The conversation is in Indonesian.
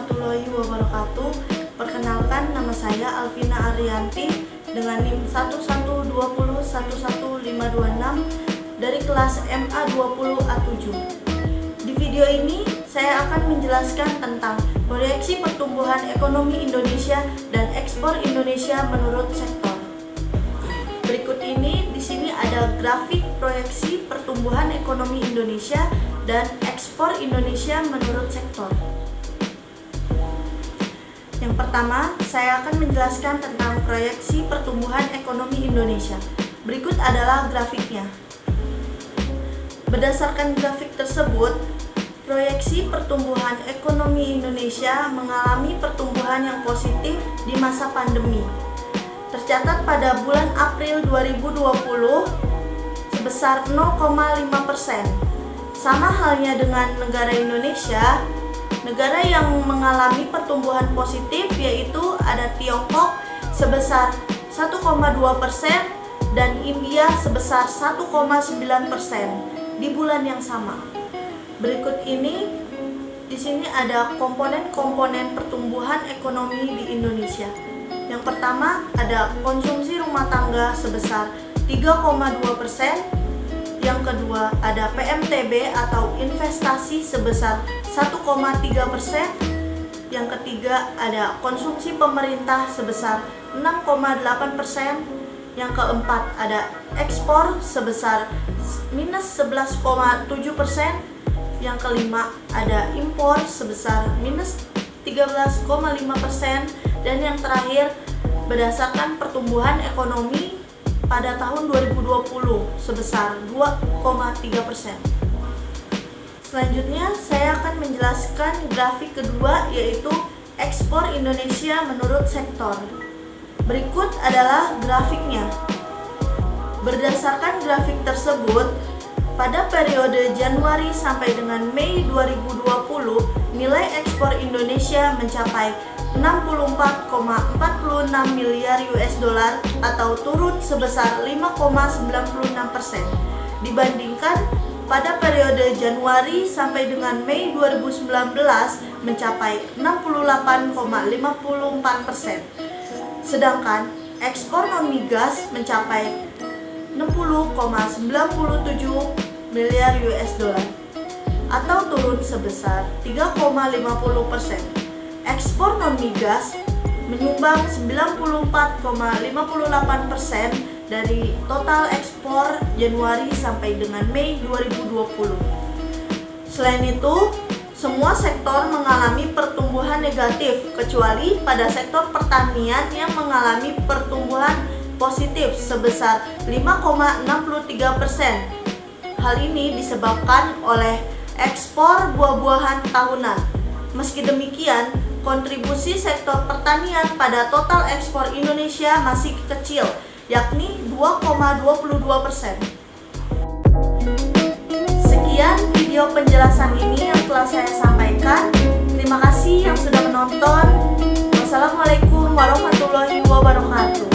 warahmatullahi wabarakatuh. Perkenalkan, nama saya Alvina Arianti dengan NIM 112011526 dari kelas MA20A7. Di video ini saya akan menjelaskan tentang proyeksi pertumbuhan ekonomi Indonesia dan ekspor Indonesia menurut sektor. Berikut ini di sini ada grafik proyeksi pertumbuhan ekonomi Indonesia dan ekspor Indonesia menurut sektor. Yang pertama, saya akan menjelaskan tentang proyeksi pertumbuhan ekonomi Indonesia. Berikut adalah grafiknya. Berdasarkan grafik tersebut, proyeksi pertumbuhan ekonomi Indonesia mengalami pertumbuhan yang positif di masa pandemi. Tercatat pada bulan April 2020 sebesar 0,5%. Sama halnya dengan negara Indonesia, negara yang mengalami pertumbuhan positif yaitu ada Tiongkok sebesar 1,2% dan India sebesar 1,9% di bulan yang sama. Berikut ini di sini ada komponen-komponen pertumbuhan ekonomi di Indonesia. Yang pertama ada konsumsi rumah tangga sebesar 3,2%. Yang kedua ada PMTB atau investasi sebesar 1,3%. Yang ketiga ada konsumsi pemerintah sebesar 6,8%. Yang keempat ada ekspor sebesar minus 11,7%. Yang kelima ada impor sebesar minus 13,5%. Dan yang terakhir, berdasarkan pertumbuhan ekonomi pada tahun 2020 sebesar 2,3%. Selanjutnya, saya akan menjelaskan grafik kedua yaitu ekspor Indonesia menurut sektor. Berikut adalah grafiknya. Berdasarkan grafik tersebut, pada periode Januari sampai dengan Mei 2020, nilai ekspor Indonesia mencapai 64,46 miliar US dollar atau turun sebesar 5,96% dibandingkan pada periode Januari sampai dengan Mei 2019 mencapai 68,54%. Sedangkan ekspor non-migas mencapai 60,97 miliar US dollar atau turun sebesar 3,50%. Ekspor non-migas menyumbang 94,58% dari total ekspor Januari sampai dengan Mei 2020. Selain itu, semua sektor mengalami pertumbuhan negatif kecuali pada sektor pertanian yang mengalami pertumbuhan positif sebesar 5,63%. Hal ini disebabkan oleh ekspor buah-buahan tahunan. Meski demikian, kontribusi sektor pertanian pada total ekspor Indonesia masih kecil, yakni 2,22%. Sekian video penjelasan ini yang telah saya sampaikan. Terima kasih yang sudah menonton. Wassalamualaikum warahmatullahi wabarakatuh.